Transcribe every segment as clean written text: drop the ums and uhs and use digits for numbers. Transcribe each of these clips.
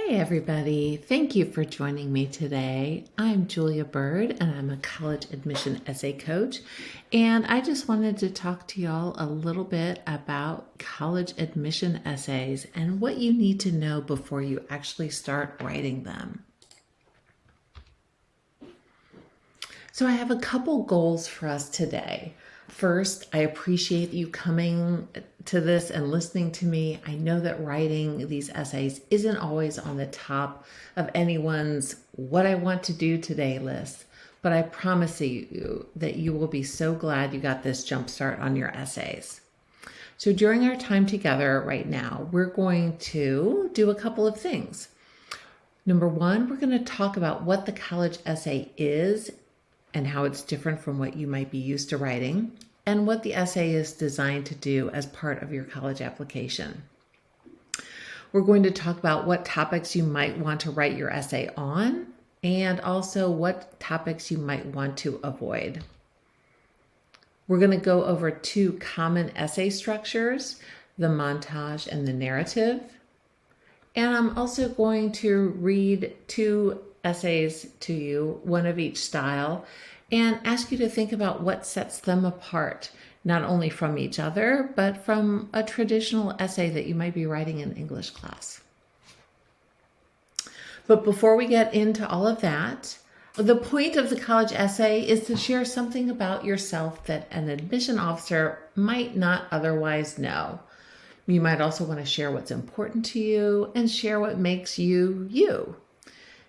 Hey everybody, thank you for joining me today. I'm Julia Bird and I'm a college admission essay coach, and I just wanted to talk to y'all a little bit about college admission essays and what you need to know before you actually start writing them. So I have a couple goals for us today. First, I appreciate you coming to this and listening to me. I know that writing these essays isn't always on the top of anyone's what I want to do today list, but I promise you that you will be so glad you got this jump start on your essays. So during our time together right now, we're going to do a couple of things. Number one, we're going to talk about what the college essay is and how it's different from what you might be used to writing, and what the essay is designed to do as part of your college application. We're going to talk about what topics you might want to write your essay on, and also what topics you might want to avoid. We're going to go over two common essay structures, the montage and the narrative. And I'm also going to read two essays to you, one of each style, and ask you to think about what sets them apart, not only from each other, but from a traditional essay that you might be writing in English class. But before we get into all of that, the point of the college essay is to share something about yourself that an admission officer might not otherwise know. You might also want to share what's important to you and share what makes you you.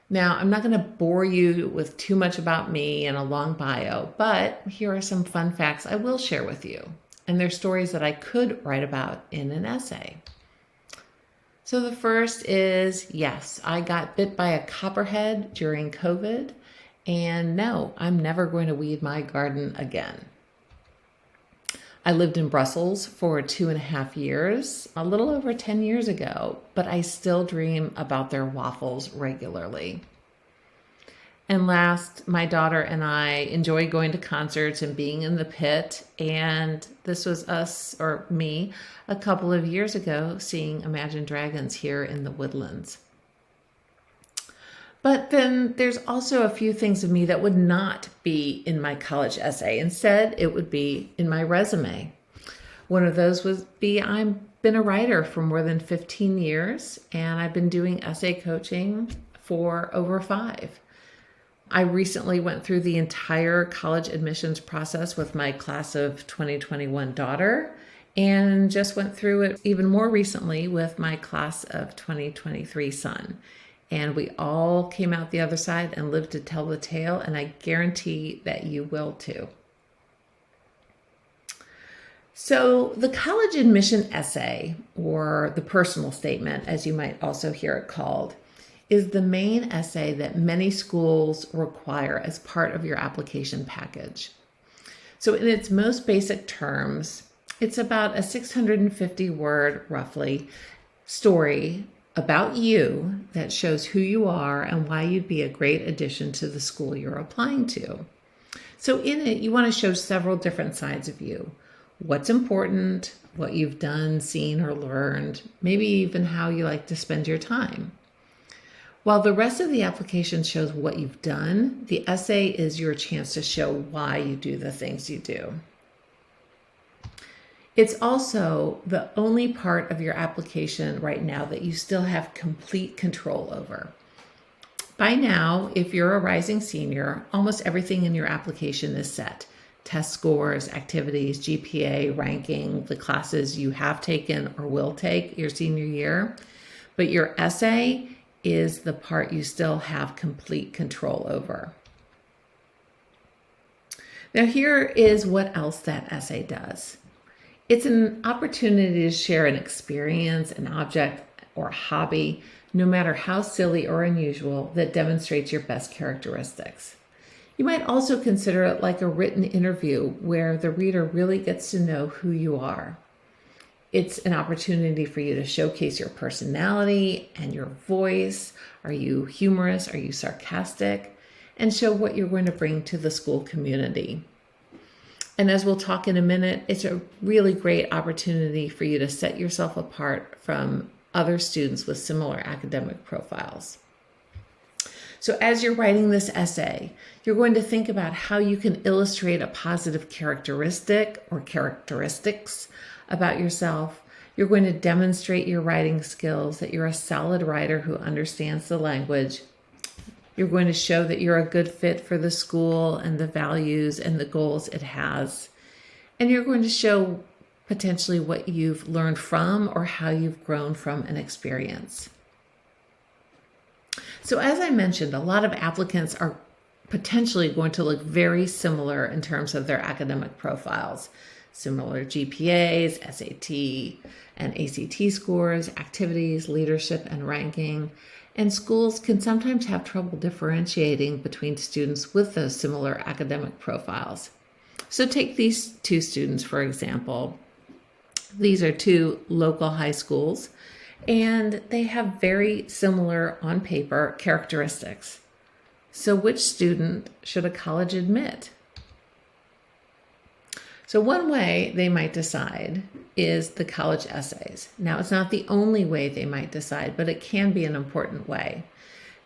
Now, I'm not going to bore you with too much about me and a long bio, but here are some fun facts I will share with you. And they're stories that I could write about in an essay. So the first is, yes, I got bit by a copperhead during COVID, and no, I'm never going to weed my garden again. I lived in Brussels for 2.5 years, a little over 10 years ago, but I still dream about their waffles regularly. And last, my daughter and I enjoy going to concerts and being in the pit, and this was us, or me, a couple of years ago seeing Imagine Dragons here in the Woodlands. But then there's also a few things of me that would not be in my college essay. Instead, it would be in my resume. One of those would be I've been a writer for more than 15 years, and I've been doing essay coaching for over 5. I recently went through the entire college admissions process with my class of 2021 daughter, and just went through it even more recently with my class of 2023 son. And we all came out the other side and lived to tell the tale, and I guarantee that you will too. So the college admission essay, or the personal statement, as you might also hear it called, is the main essay that many schools require as part of your application package. So in its most basic terms, it's about a 650-word, roughly, story about you that shows who you are and why you'd be a great addition to the school you're applying to. So in it, you want to show several different sides of you. What's important, what you've done, seen, or learned, maybe even how you like to spend your time. While the rest of the application shows what you've done, the essay is your chance to show why you do the things you do. It's also the only part of your application right now that you still have complete control over. By now, if you're a rising senior, almost everything in your application is set. Test scores, activities, GPA, ranking, the classes you have taken or will take your senior year. But your essay is the part you still have complete control over. Now here is what else that essay does. It's an opportunity to share an experience, an object, or a hobby, no matter how silly or unusual, that demonstrates your best characteristics. You might also consider it like a written interview where the reader really gets to know who you are. It's an opportunity for you to showcase your personality and your voice. Are you humorous? Are you sarcastic? And show what you're going to bring to the school community. And as we'll talk in a minute, it's a really great opportunity for you to set yourself apart from other students with similar academic profiles. So as you're writing this essay, you're going to think about how you can illustrate a positive characteristic or characteristics about yourself. You're going to demonstrate your writing skills, that you're a solid writer who understands the language. You're going to show that you're a good fit for the school and the values and the goals it has. And you're going to show potentially what you've learned from or how you've grown from an experience. So as I mentioned, a lot of applicants are potentially going to look very similar in terms of their academic profiles. Similar GPAs, SAT and ACT scores, activities, leadership, and ranking. And schools can sometimes have trouble differentiating between students with those similar academic profiles. So take these two students, for example. These are two local high schools, and they have very similar, on paper, characteristics. So which student should a college admit? So one way they might decide is the college essays. Now, it's not the only way they might decide, but it can be an important way.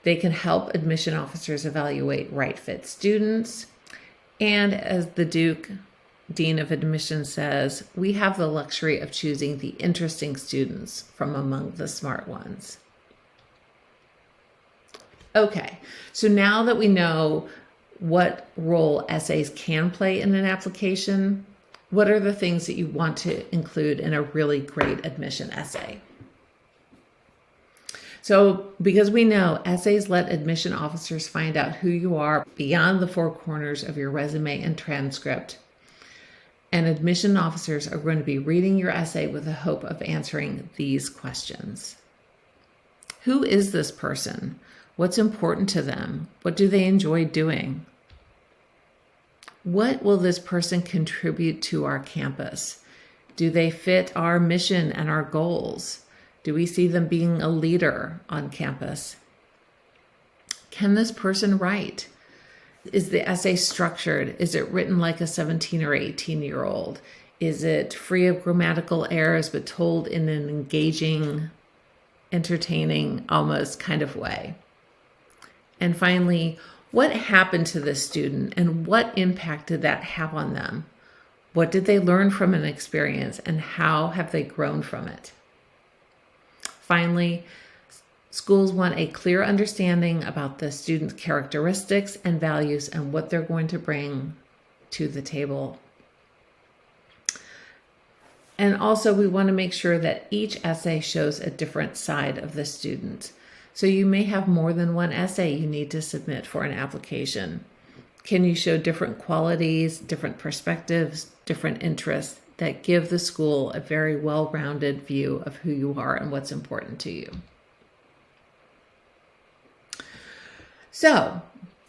They can help admission officers evaluate right fit students. And as the Duke Dean of Admissions says, we have the luxury of choosing the interesting students from among the smart ones. Okay, so now that we know what role essays can play in an application, what are the things that you want to include in a really great admission essay? So because we know essays let admission officers find out who you are beyond the four corners of your resume and transcript. And admission officers are going to be reading your essay with the hope of answering these questions. Who is this person? What's important to them? What do they enjoy doing? What will this person contribute to our campus? Do they fit our mission and our goals? Do we see them being a leader on campus? Can this person write? Is the essay structured? Is it written like a 17 or 18-year-old? Is it free of grammatical errors but told in an engaging, entertaining, almost kind of way? And finally, what happened to this student and what impact did that have on them? What did they learn from an experience and how have they grown from it? Finally, schools want a clear understanding about the student's characteristics and values and what they're going to bring to the table. And also, we want to make sure that each essay shows a different side of the student. So you may have more than one essay you need to submit for an application. Can you show different qualities, different perspectives, different interests that give the school a very well-rounded view of who you are and what's important to you? So,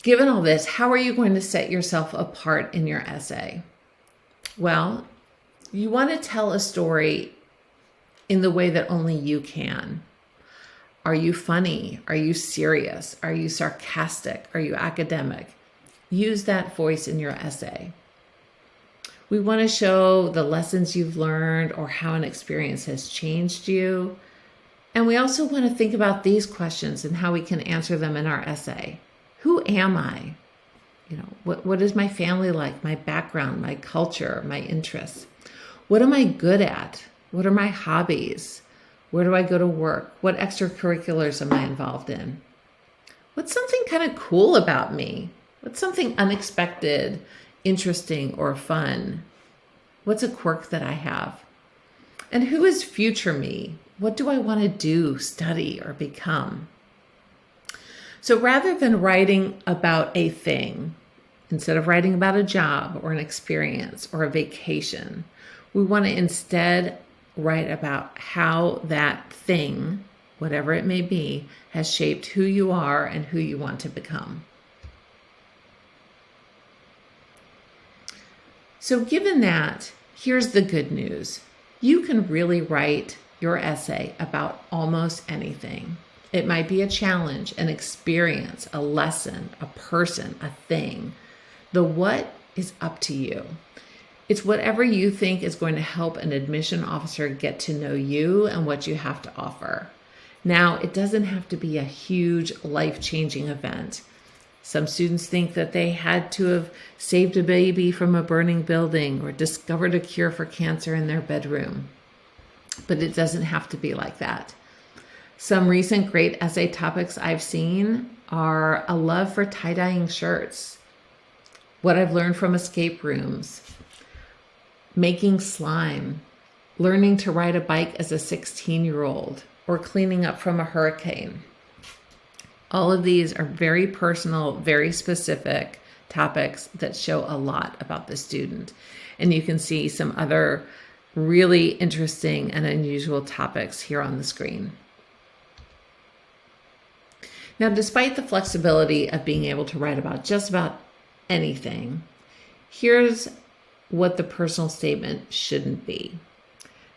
given all this, how are you going to set yourself apart in your essay? Well, you want to tell a story in the way that only you can. Are you funny? Are you serious? Are you sarcastic? Are you academic? Use that voice in your essay. We want to show the lessons you've learned or how an experience has changed you. And we also want to think about these questions and how we can answer them in our essay. Who am I? What is my family like? My background, my culture, my interests? What am I good at? What are my hobbies? Where do I go to work? What extracurriculars am I involved in? What's something kind of cool about me? What's something unexpected, interesting, or fun? What's a quirk that I have? And who is future me? What do I want to do, study, or become? So rather than writing about a thing, instead of writing about a job or an experience or a vacation, we want to instead write about how that thing, whatever it may be, has shaped who you are and who you want to become. So given that, here's the good news. You can really write your essay about almost anything. It might be a challenge, an experience, a lesson, a person, a thing. The what is up to you. It's whatever you think is going to help an admission officer get to know you and what you have to offer. Now, it doesn't have to be a huge life-changing event. Some students think that they had to have saved a baby from a burning building or discovered a cure for cancer in their bedroom. But it doesn't have to be like that. Some recent great essay topics I've seen are a love for tie-dyeing shirts, what I've learned from escape rooms, making slime, learning to ride a bike as a 16-year-old, or cleaning up from a hurricane. All of these are very personal, very specific topics that show a lot about the student. And you can see some other really interesting and unusual topics here on the screen. Now, despite the flexibility of being able to write about just about anything, here's what the personal statement shouldn't be.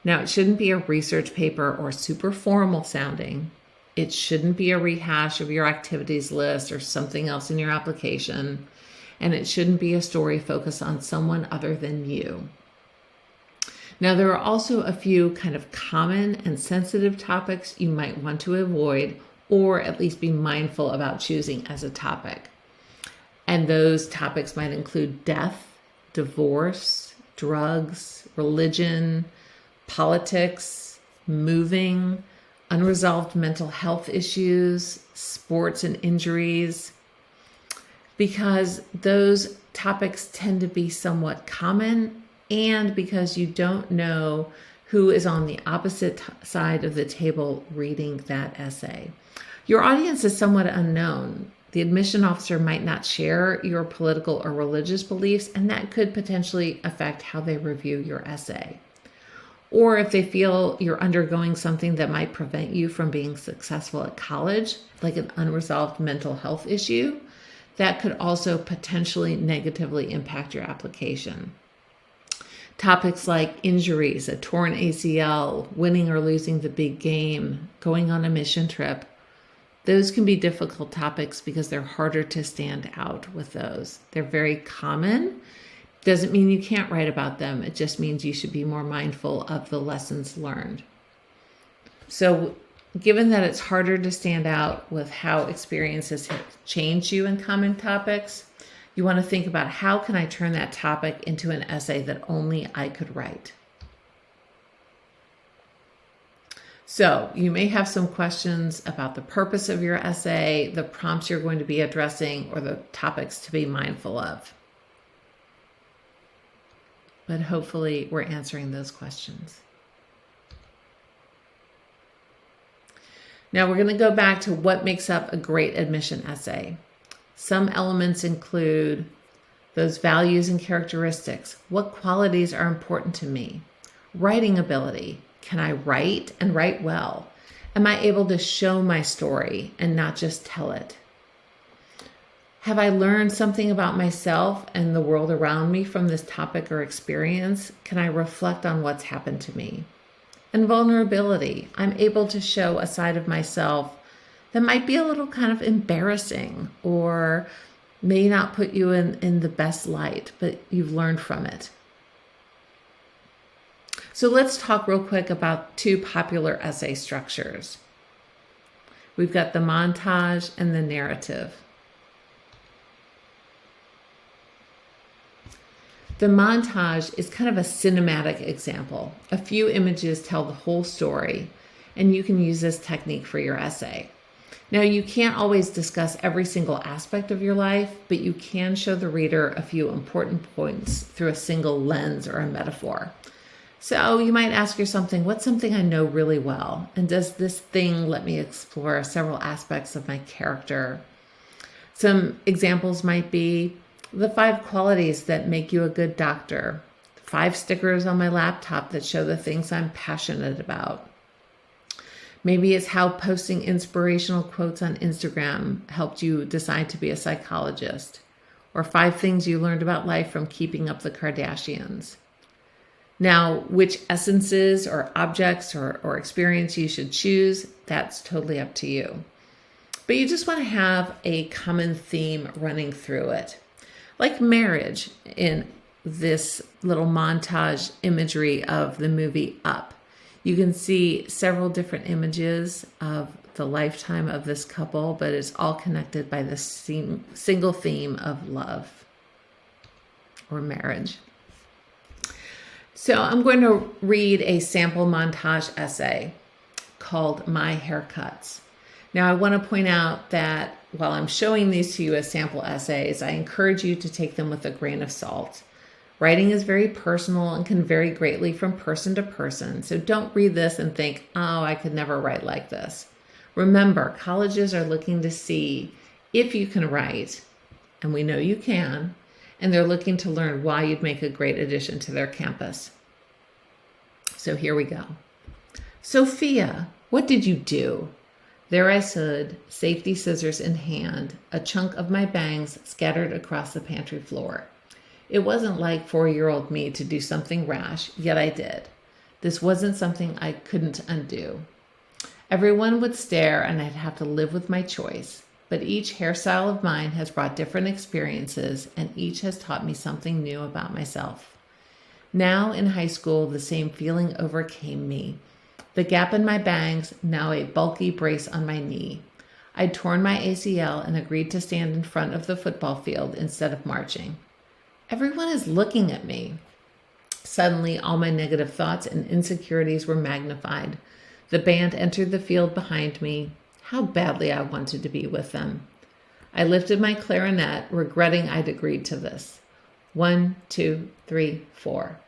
Now, it shouldn't be a research paper or super formal sounding. It shouldn't be a rehash of your activities list or something else in your application. And it shouldn't be a story focused on someone other than you. Now, there are also a few kind of common and sensitive topics you might want to avoid or at least be mindful about choosing as a topic. And those topics might include death, divorce, drugs, religion, politics, moving, unresolved mental health issues, sports and injuries, because those topics tend to be somewhat common and because you don't know who is on the opposite side of the table reading that essay. Your audience is somewhat unknown. The admission officer might not share your political or religious beliefs, and that could potentially affect how they review your essay. Or if they feel you're undergoing something that might prevent you from being successful at college, like an unresolved mental health issue, that could also potentially negatively impact your application. Topics like injuries, a torn ACL, winning or losing the big game, going on a mission trip, those can be difficult topics because they're harder to stand out with those. They're very common. Doesn't mean you can't write about them. It just means you should be more mindful of the lessons learned. So given that it's harder to stand out with how experiences have changed you in common topics, you want to think about how can I turn that topic into an essay that only I could write. So you may have some questions about the purpose of your essay, the prompts you're going to be addressing, or the topics to be mindful of. But hopefully we're answering those questions. Now we're going to go back to what makes up a great admission essay. Some elements include those values and characteristics. What qualities are important to me? Writing ability. Can I write and write well? Am I able to show my story and not just tell it? Have I learned something about myself and the world around me from this topic or experience? Can I reflect on what's happened to me? And vulnerability. I'm able to show a side of myself that might be a little kind of embarrassing or may not put you in the best light, but you've learned from it. So let's talk real quick about two popular essay structures. We've got the montage and the narrative. The montage is kind of a cinematic example. A few images tell the whole story, and you can use this technique for your essay. Now, you can't always discuss every single aspect of your life, but you can show the reader a few important points through a single lens or a metaphor. So you might ask yourself, what's something I know really well? And does this thing let me explore several aspects of my character? Some examples might be the 5 qualities that make you a good doctor, 5 stickers on my laptop that show the things I'm passionate about. Maybe it's how posting inspirational quotes on Instagram helped you decide to be a psychologist, or 5 things you learned about life from Keeping Up the Kardashians. Now, which essences or objects or experience you should choose, that's totally up to you. But you just want to have a common theme running through it. Like marriage in this little montage imagery of the movie Up. You can see several different images of the lifetime of this couple, but it's all connected by the single theme of love or marriage. So I'm going to read a sample montage essay called My Haircuts. Now, I want to point out that while I'm showing these to you as sample essays, I encourage you to take them with a grain of salt. Writing is very personal and can vary greatly from person to person, so don't read this and think, oh, I could never write like this. Remember, colleges are looking to see if you can write, and we know you can, and they're looking to learn why you'd make a great addition to their campus. So here we go. Sophia, what did you do? There I stood, safety scissors in hand, a chunk of my bangs scattered across the pantry floor. It wasn't like 4-year-old me to do something rash, yet I did. This wasn't something I couldn't undo. Everyone would stare and I'd have to live with my choice, but each hairstyle of mine has brought different experiences and each has taught me something new about myself. Now in high school, the same feeling overcame me. The gap in my bangs, now a bulky brace on my knee. I'd torn my ACL and agreed to stand in front of the football field instead of marching. Everyone is looking at me. Suddenly, all my negative thoughts and insecurities were magnified. The band entered the field behind me. How badly I wanted to be with them. I lifted my clarinet, regretting I'd agreed to this. 1, 2, 3, 4.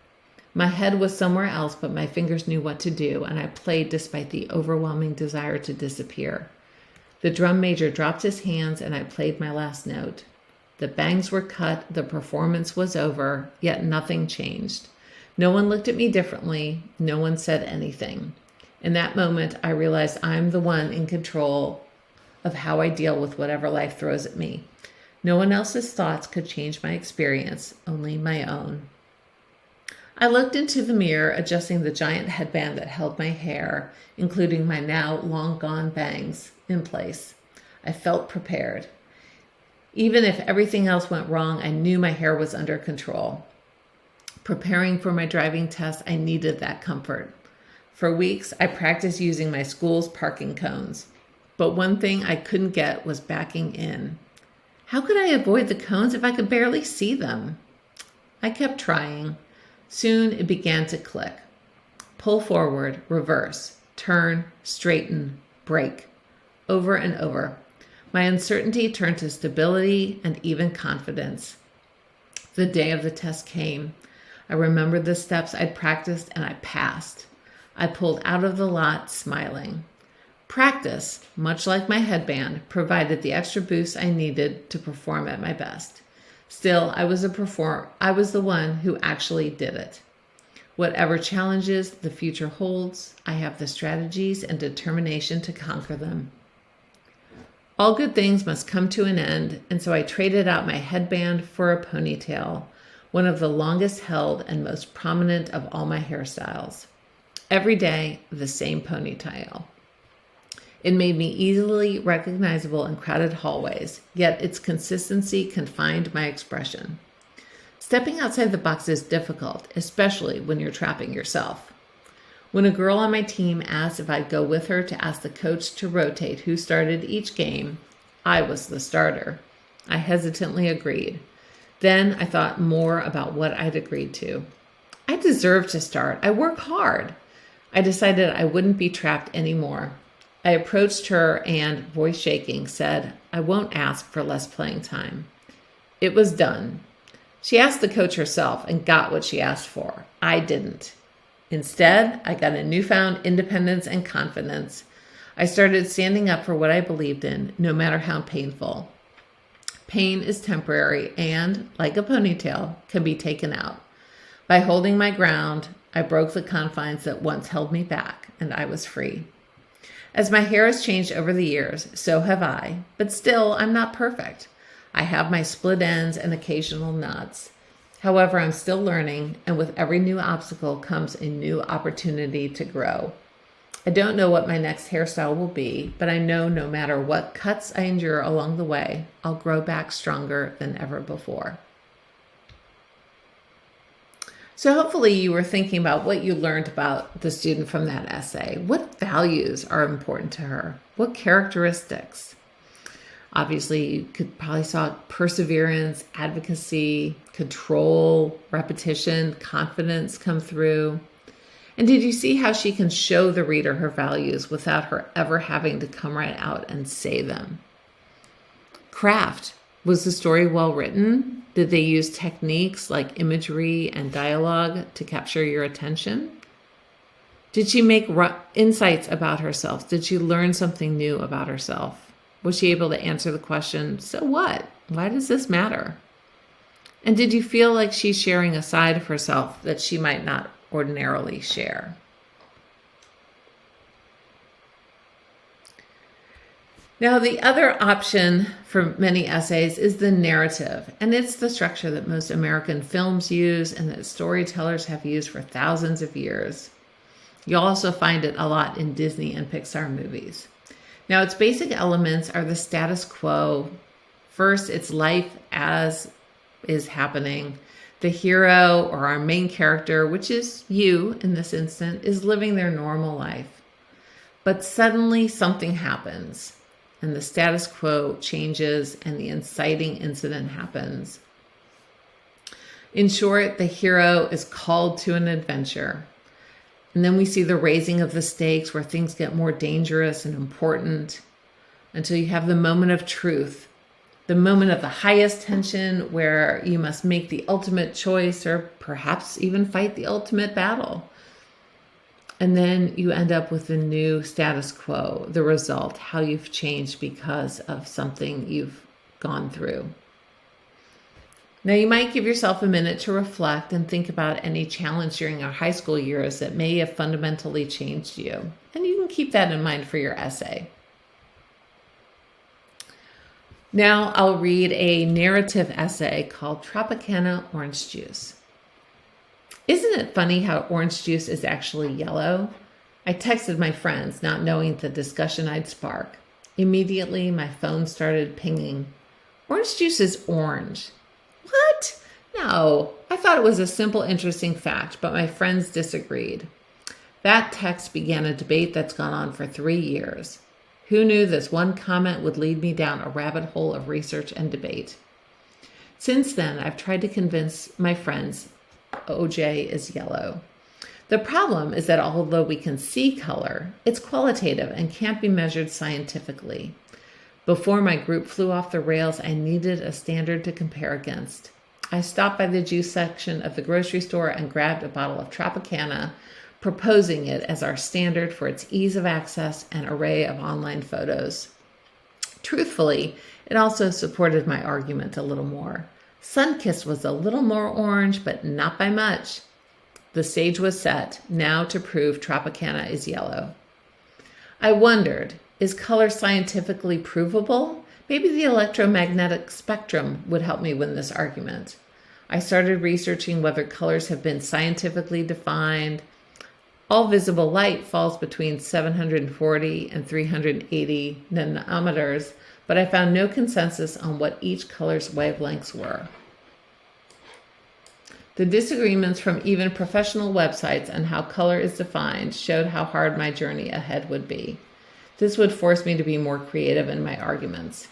My head was somewhere else, but my fingers knew what to do, and I played despite the overwhelming desire to disappear. The drum major dropped his hands, and I played my last note. The bangs were cut, the performance was over, yet nothing changed. No one looked at me differently, no one said anything. In that moment, I realized I'm the one in control of how I deal with whatever life throws at me. No one else's thoughts could change my experience, only my own. I looked into the mirror, adjusting the giant headband that held my hair, including my now long-gone bangs, in place. I felt prepared. Even if everything else went wrong, I knew my hair was under control. Preparing for my driving test, I needed that comfort. For weeks, I practiced using my school's parking cones. But one thing I couldn't get was backing in. How could I avoid the cones if I could barely see them? I kept trying. Soon it began to click. Pull forward, reverse, turn, straighten, brake. Over and over. My uncertainty turned to stability and even confidence. The day of the test came. I remembered the steps I'd practiced and I passed. I pulled out of the lot smiling. Practice, much like my headband, provided the extra boost I needed to perform at my best. Still, I was the one who actually did it. Whatever challenges the future holds, I have the strategies and determination to conquer them. All good things must come to an end, and so I traded out my headband for a ponytail, one of the longest held and most prominent of all my hairstyles. Every day, the same ponytail. It made me easily recognizable in crowded hallways, yet its consistency confined my expression. Stepping outside the box is difficult, especially when you're trapping yourself. When a girl on my team asked if I'd go with her to ask the coach to rotate who started each game, I was the starter. I hesitantly agreed. Then I thought more about what I'd agreed to. I deserve to start. I work hard. I decided I wouldn't be trapped anymore. I approached her and, voice shaking, said, I won't ask for less playing time. It was done. She asked the coach herself and got what she asked for. I didn't. Instead, I got a newfound independence and confidence. I started standing up for what I believed in, no matter how painful. Pain is temporary and, like a ponytail, can be taken out. By holding my ground, I broke the confines that once held me back, and I was free. As my hair has changed over the years, so have I, but still, I'm not perfect. I have my split ends and occasional knots. However, I'm still learning, and with every new obstacle comes a new opportunity to grow. I don't know what my next hairstyle will be, but I know no matter what cuts I endure along the way, I'll grow back stronger than ever before. So hopefully you were thinking about what you learned about the student from that essay. What values are important to her? What characteristics? Obviously, you could probably saw perseverance, advocacy, control, repetition, confidence come through. And did you see how she can show the reader her values without her ever having to come right out and say them? Craft. Was the story well written? Did they use techniques like imagery and dialogue to capture your attention? Did she make insights about herself? Did she learn something new about herself? Was she able to answer the question, so what? Why does this matter? And did you feel like she's sharing a side of herself that she might not ordinarily share? Now, the other option for many essays is the narrative, and it's the structure that most American films use and that storytellers have used for thousands of years. You'll also find it a lot in Disney and Pixar movies. Now, its basic elements are the status quo. First, it's life as is happening. The hero, or our main character, which is you in this instant, is living their normal life. But suddenly something happens, and the status quo changes, and the inciting incident happens. In short, the hero is called to an adventure. And then we see the raising of the stakes where things get more dangerous and important until you have the moment of truth, the moment of the highest tension where you must make the ultimate choice or perhaps even fight the ultimate battle. And then you end up with the new status quo, the result, how you've changed because of something you've gone through. Now, you might give yourself a minute to reflect and think about any challenge during your high school years that may have fundamentally changed you. And you can keep that in mind for your essay. Now, I'll read a narrative essay called Tropicana Orange Juice. Isn't it funny how orange juice is actually yellow? I texted my friends, not knowing the discussion I'd spark. Immediately, my phone started pinging. Orange juice is orange. What? No, I thought it was a simple, interesting fact, but my friends disagreed. That text began a debate that's gone on for 3 years. Who knew this one comment would lead me down a rabbit hole of research and debate? Since then, I've tried to convince my friends OJ is yellow. The problem is that although we can see color, it's qualitative and can't be measured scientifically. Before my group flew off the rails, I needed a standard to compare against. I stopped by the juice section of the grocery store and grabbed a bottle of Tropicana, proposing it as our standard for its ease of access and array of online photos. Truthfully, it also supported my argument a little more. Sunkissed was a little more orange, but not by much. The stage was set, now to prove Tropicana is yellow. I wondered, is color scientifically provable? Maybe the electromagnetic spectrum would help me win this argument. I started researching whether colors have been scientifically defined. All visible light falls between 740 and 380 nanometers, but I found no consensus on what each color's wavelengths were. The disagreements from even professional websites on how color is defined showed how hard my journey ahead would be. This would force me to be more creative in my arguments.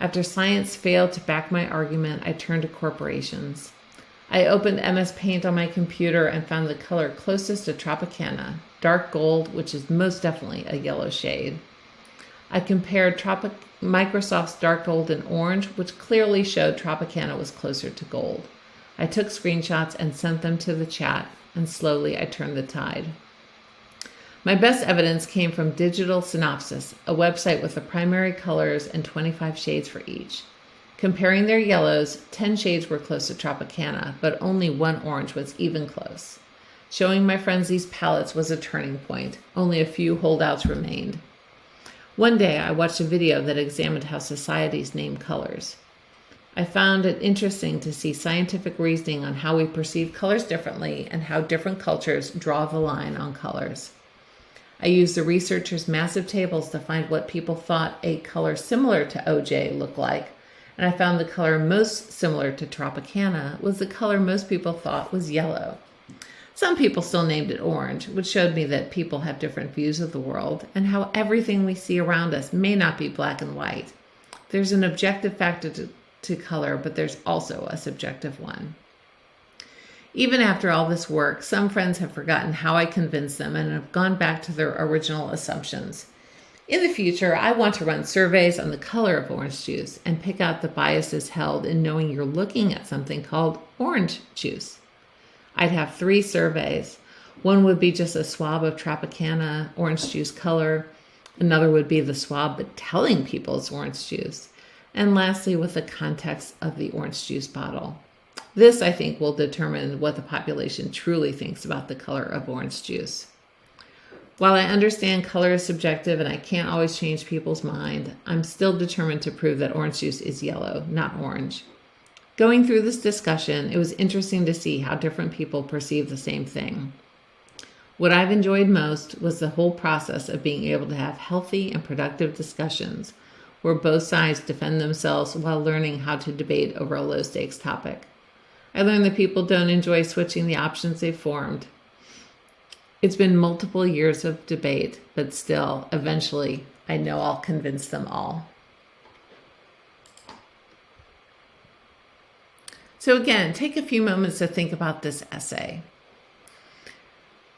After science failed to back my argument, I turned to corporations. I opened MS Paint on my computer and found the color closest to Tropicana, dark gold, which is most definitely a yellow shade. I compared Microsoft's dark gold and orange, which clearly showed Tropicana was closer to gold. I took screenshots and sent them to the chat, and slowly I turned the tide. My best evidence came from Digital Synopsis, a website with the primary colors and 25 shades for each. Comparing their yellows, 10 shades were close to Tropicana, but only one orange was even close. Showing my friends these palettes was a turning point. Only a few holdouts remained. One day, I watched a video that examined how societies name colors. I found it interesting to see scientific reasoning on how we perceive colors differently and how different cultures draw the line on colors. I used the researchers' massive tables to find what people thought a color similar to OJ looked like, and I found the color most similar to Tropicana was the color most people thought was yellow. Some people still named it orange, which showed me that people have different views of the world and how everything we see around us may not be black and white. There's an objective factor to color, but there's also a subjective one. Even after all this work, some friends have forgotten how I convinced them and have gone back to their original assumptions. In the future, I want to run surveys on the color of orange juice and pick out the biases held in knowing you're looking at something called orange juice. I'd have 3 surveys. One would be just a swab of Tropicana orange juice color. Another would be the swab but telling people it's orange juice. And lastly, with the context of the orange juice bottle. This, I think, will determine what the population truly thinks about the color of orange juice. While I understand color is subjective and I can't always change people's mind, I'm still determined to prove that orange juice is yellow, not orange. Going through this discussion, it was interesting to see how different people perceive the same thing. What I've enjoyed most was the whole process of being able to have healthy and productive discussions where both sides defend themselves while learning how to debate over a low-stakes topic. I learned that people don't enjoy switching the options they've formed. It's been multiple years of debate, but still, eventually, I know I'll convince them all. So again, take a few moments to think about this essay.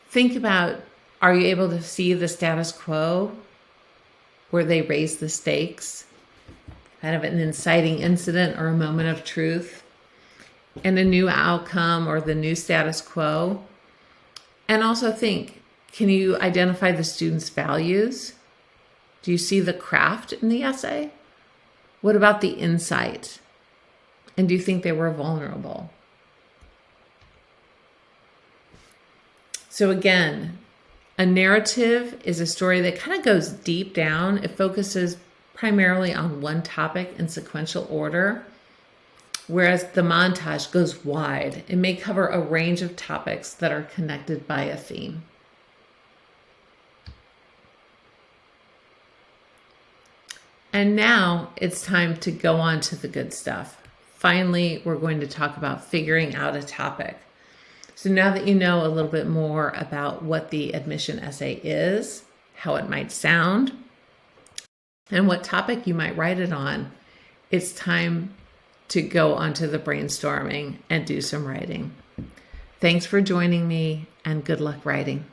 Think about, are you able to see the status quo where they raise the stakes? Kind of an inciting incident or a moment of truth, and a new outcome or the new status quo. And also think, can you identify the students' values? Do you see the craft in the essay? What about the insight? And do you think they were vulnerable? So again, a narrative is a story that kind of goes deep down. It focuses primarily on one topic in sequential order, whereas the montage goes wide. It may cover a range of topics that are connected by a theme. And now it's time to go on to the good stuff. Finally, we're going to talk about figuring out a topic. So now that you know a little bit more about what the admission essay is, how it might sound, and what topic you might write it on, it's time to go onto the brainstorming and do some writing. Thanks for joining me, and good luck writing.